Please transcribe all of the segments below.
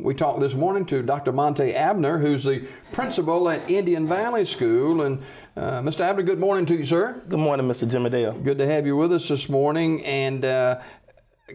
We talked this morning to Dr. Monte Abner, who's the principal at Indian Valley School. And Mr. Abner, good morning to you, sir. Good morning, Mr. Jimadale. Good to have you with us this morning. And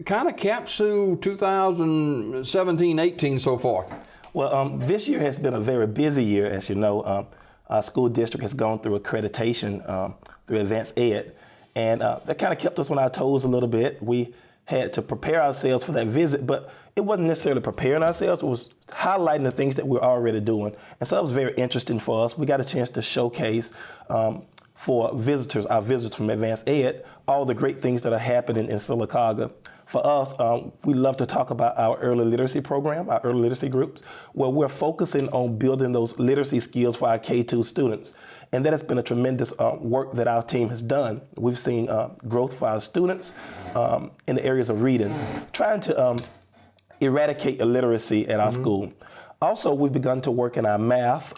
kind of caps through 2017-18 so far. Well, this year has been a very busy year, as you know. Our school district has gone through accreditation through Advanced Ed, and that kind of kept us on our toes a little bit. We had to prepare ourselves for that visit, but it wasn't necessarily preparing ourselves, it was highlighting the things that we're already doing. And so that was very interesting for us. We got a chance to showcase for visitors, our visitors from Advanced Ed, all the great things that are happening in Sylacauga. For us, we love to talk about our early literacy program, our early literacy groups, where we're focusing on building those literacy skills for our K-2 students. And that has been a tremendous work that our team has done. We've seen growth for our students in the areas of reading, trying to eradicate illiteracy at our school. Also, we've begun to work in our math.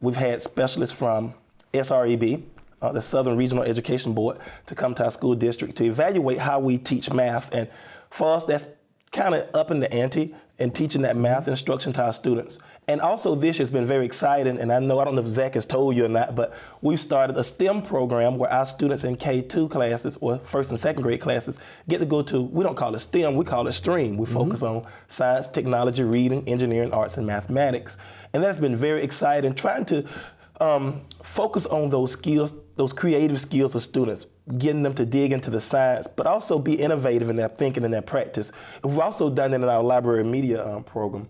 We've had specialists from SREB, the Southern Regional Education Board, to come to our school district to evaluate how we teach math. And for us, that's kind of upping the ante and teaching that math instruction to our students. And also this has been very exciting, and I don't know if Zach has told you or not, but we've started a STEM program where our students in K-2 classes, or first and second grade classes, get to go to, we don't call it STEM, we call it STREAM. We focus on science, technology, reading, engineering, arts, and mathematics. And that's been very exciting, trying to focus on those skills, those creative skills of students, getting them to dig into the science, but also be innovative in their thinking and their practice. And we've also done that in our library media program,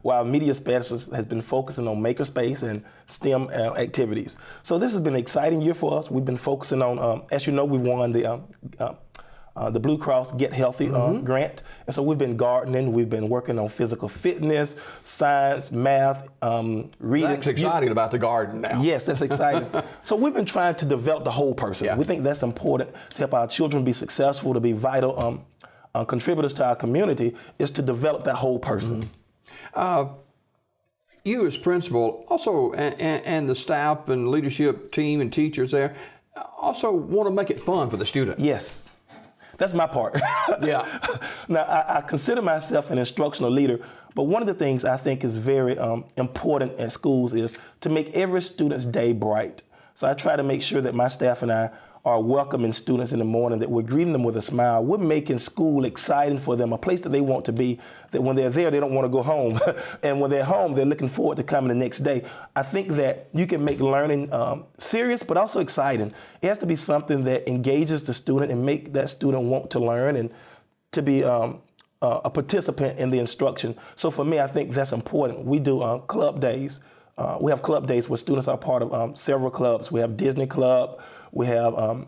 where our media specialist has been focusing on makerspace and STEM activities. So this has been an exciting year for us. We've been focusing on, as you know, we won the Blue Cross Get Healthy grant. And so we've been gardening, we've been working on physical fitness, science, math, reading. That's exciting about the garden now. Yes, that's exciting. So we've been trying to develop the whole person. Yeah. We think that's important to help our children be successful, to be vital contributors to our community, is to develop that whole person. You as principal also, and the staff and leadership team and teachers there, also want to make it fun for the student. Yes. That's my part. Yeah. Now, I consider myself an instructional leader, but one of the things I think is very important at schools is to make every student's day bright. So I try to make sure that my staff and I are welcoming students in the morning, that we're greeting them with a smile. We're making school exciting for them, a place that they want to be, that when they're there, they don't want to go home. And when they're home, they're looking forward to coming the next day. I think that you can make learning serious, but also exciting. It has to be something that engages the student and make that student want to learn and to be a participant in the instruction. So for me, I think that's important. We do club days. We have club days where students are part of several clubs. We have Disney Club, we have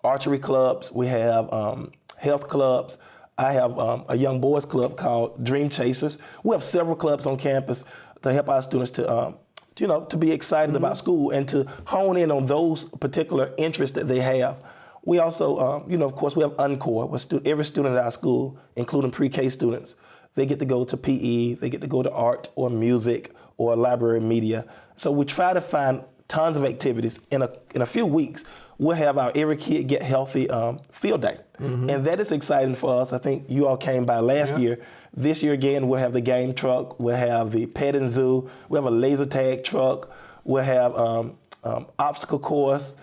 archery clubs, we have health clubs. I have a young boys club called Dream Chasers. We have several clubs on campus to help our students to to be excited about school and to hone in on those particular interests that they have. We also, of course, we have Encore, where every student at our school, including pre-K students, they get to go to PE, they get to go to art or music or library media. So we try to find tons of activities. In a few weeks, we'll have our Every Kid Get Healthy field day. And that is exciting for us. I think you all came by last year. This year again, we'll have the game truck, we'll have the pet and zoo, we'll have a laser tag truck, we'll have obstacle course,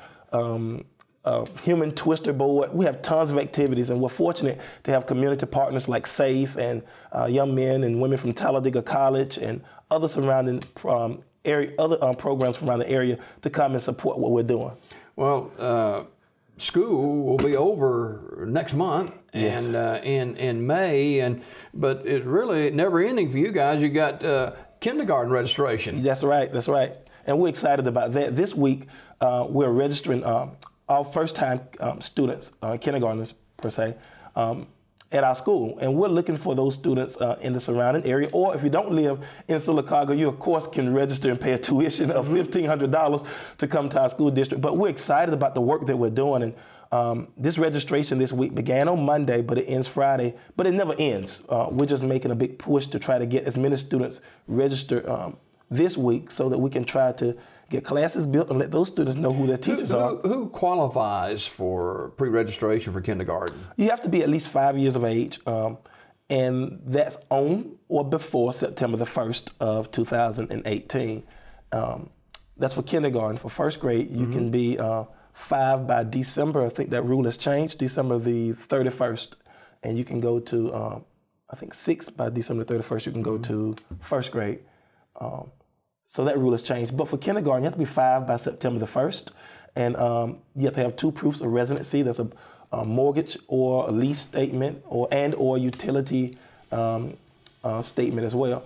human twister board. We have tons of activities, and we're fortunate to have community partners like SAFE and young men and women from Talladega College and other surrounding programs from around the area to come and support what we're doing. Well, school will be over next month, and in May, but it's really never ending for you guys. You got kindergarten registration. That's right. And we're excited about that. This week, we're registering all first-time students, kindergartners per se, at our school. And we're looking for those students in the surrounding area. Or if you don't live in Sylacauga, you of course can register and pay a tuition of $1,500 to come to our school district. But we're excited about the work that we're doing. And this registration this week began on Monday, but it ends Friday. But it never ends. We're just making a big push to try to get as many students registered this week so that we can try to get classes built and let those students know who their teachers are. Who qualifies for pre-registration for kindergarten? You have to be at least 5 years of age. and that's on or before September the 1st of 2018. That's for kindergarten. For first grade, you can be 5 by December. I think that rule has changed, December the 31st. And you can go to, I think 6 by December 31st, you can go to first grade. So that rule has changed. But for kindergarten, you have to be 5 by September the 1st. And you have to have 2 proofs of residency. That's a mortgage or a lease statement or utility statement as well.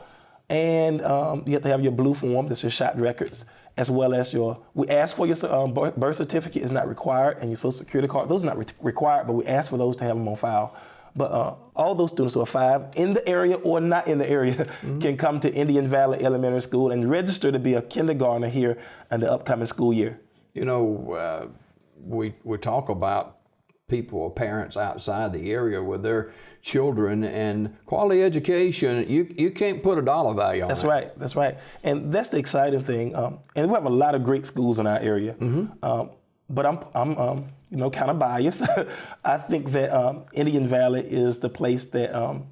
And you have to have your blue form, that's your shot records, as well as we ask for your birth certificate is not required, and your social security card, those are not required, but we ask for those to have them on file. But all those students who are 5 in the area or not in the area can come to Indian Valley Elementary School and register to be a kindergartner here in the upcoming school year. You know, we talk about people, parents outside the area with their children, and quality education, you can't put a dollar value on it. That's right. And that's the exciting thing. And we have a lot of great schools in our area. But I'm kind of biased. I think that Indian Valley is the place that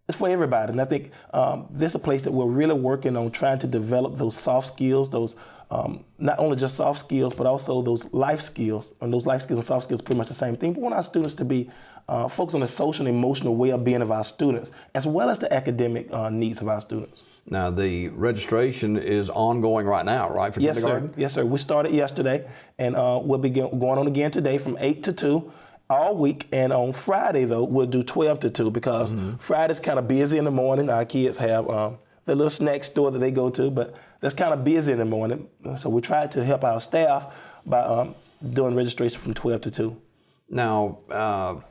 it's for everybody. And I think this is a place that we're really working on trying to develop those soft skills, those not only just soft skills, but also those life skills. And those life skills and soft skills are pretty much the same thing. But we want our students to be focused on the social and emotional well-being of our students, as well as the academic needs of our students. Now, the registration is ongoing right now, right, for kindergarten? Yes, sir. We started yesterday, and we'll be going on again today from 8 to 2 all week. And on Friday, though, we'll do 12 to 2 because Friday's kind of busy in the morning. Our kids have the little snack store that they go to, but that's kind of busy in the morning. So we tried to help our staff by doing registration from 12 to 2. Now,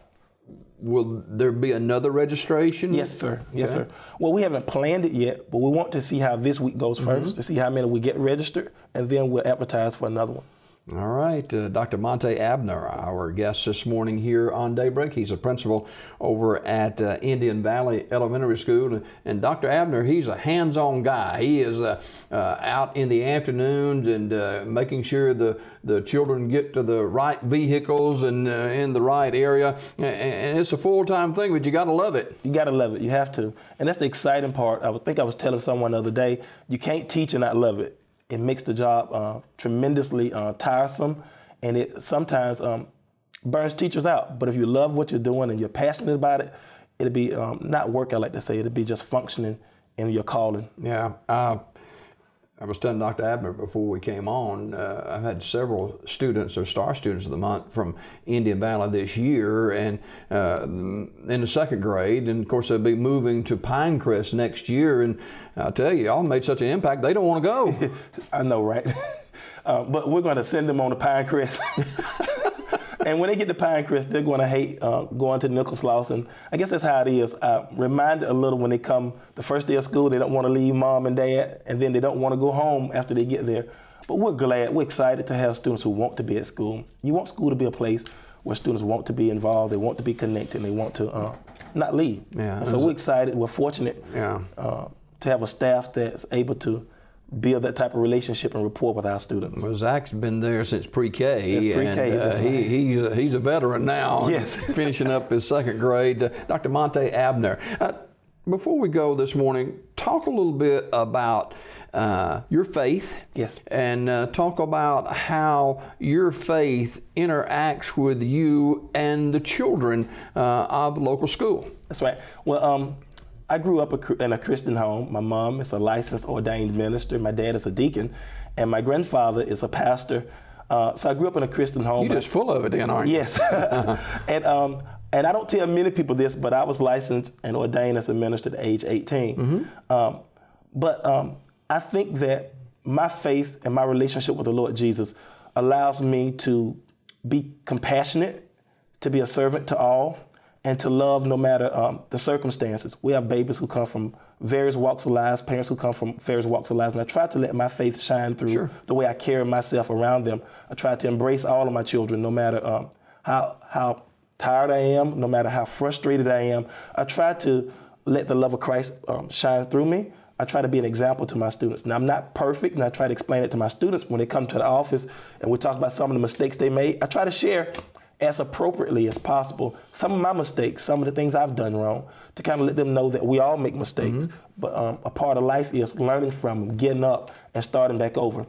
will there be another registration? Yes, sir. Yes, sir. Well, we haven't planned it yet, but we want to see how this week goes first, to see how many we get registered, and then we'll advertise for another one. All right, Dr. Monte Abner, our guest this morning here on Daybreak. He's a principal over at Indian Valley Elementary School. And Dr. Abner, he's a hands-on guy. He is out in the afternoons and making sure the children get to the right vehicles and in the right area. And it's a full-time thing, but you got to love it. You got to love it. You have to. And that's the exciting part. I think I was telling someone the other day, you can't teach and not love it. It makes the job tremendously tiresome, and it sometimes burns teachers out. But if you love what you're doing and you're passionate about it, it'll be not work, I like to say. It'll be just functioning in your calling. Yeah. I was telling Dr. Abner before we came on, I've had several students or Star Students of the Month from Indian Valley this year, and in the second grade, and of course they'll be moving to Pinecrest next year, and I'll tell you, y'all made such an impact, they don't want to go. I know, right? But we're going to send them on to Pinecrest. And when they get to Pinecrest, they're going to hate going to Nicholas Lawson. I guess that's how it is. Reminded a little when they come the first day of school, they don't want to leave mom and dad, and then they don't want to go home after they get there. But we're excited to have students who want to be at school. You want school to be a place where students want to be involved, they want to be connected, and they want to not leave. Yeah, and so we're excited, we're fortunate to have a staff that's able to build that type of relationship and rapport with our students. Well, Zach's been there since pre-K. Since pre-K, and he's a veteran now. Yes. Finishing up his second grade. Dr. Monte Abner, before we go this morning, talk a little bit about your faith. Yes. And talk about how your faith interacts with you and the children of the local school. That's right. Well, I grew up in a Christian home. My mom is a licensed ordained minister. My dad is a deacon, and my grandfather is a pastor. So I grew up in a Christian home. You're just full of it then, aren't you? Yes. And I don't tell many people this, but I was licensed and ordained as a minister at age 18. But I think that my faith and my relationship with the Lord Jesus allows me to be compassionate, to be a servant to all, and to love no matter the circumstances. We have babies who come from various walks of lives, parents who come from various walks of lives, and I try to let my faith shine through the way I carry myself around them. I try to embrace all of my children, no matter how tired I am, no matter how frustrated I am. I try to let the love of Christ shine through me. I try to be an example to my students. Now, I'm not perfect, and I try to explain it to my students when they come to the office and we talk about some of the mistakes they made. I try to share as appropriately as possible some of my mistakes, some of the things I've done wrong, to kind of let them know that we all make mistakes. But a part of life is learning from them, getting up and starting back over.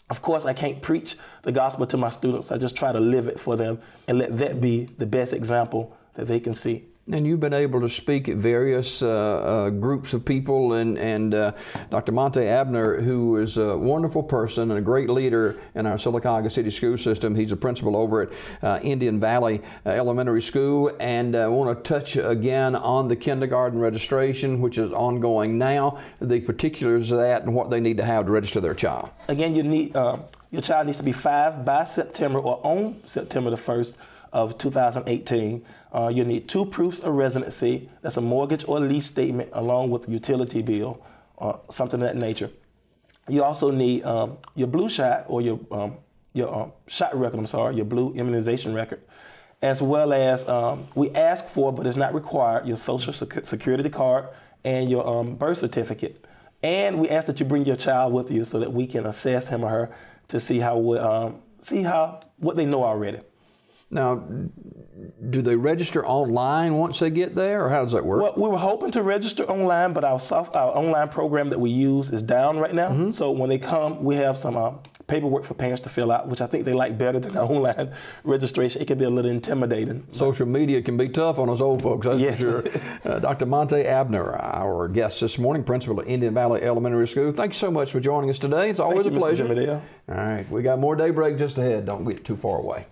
Of course, I can't preach the gospel to my students. I just try to live it for them and let that be the best example that they can see. And you've been able to speak at various groups of people, and Dr. Monte Abner, who is a wonderful person and a great leader in our Sylacauga City school system. He's a principal over at Indian Valley Elementary School, and I want to touch again on the kindergarten registration, which is ongoing now, the particulars of that and what they need to have to register their child. Again, you need your child needs to be 5 by September or on September the 1st of 2018. You need 2 proofs of residency. That's a mortgage or lease statement along with a utility bill, something of that nature. You also need your blue shot or your shot record, your blue immunization record, as well as we ask for, but it's not required, your social security card and your birth certificate. And we ask that you bring your child with you so that we can assess him or her to see what they know already. Now, do they register online once they get there, or how does that work? Well, we were hoping to register online, but our online program that we use is down right now. So when they come, we have some paperwork for parents to fill out, which I think they like better than the online registration. It can be a little intimidating. Social media can be tough on us old folks, that's Yes. for sure. Dr. Monte Abner, our guest this morning, principal at Indian Valley Elementary School. Thank you so much for joining us today. It's always Thank you, a pleasure. Mr. Jimmerdale. All right, we got more Daybreak just ahead. Don't get too far away.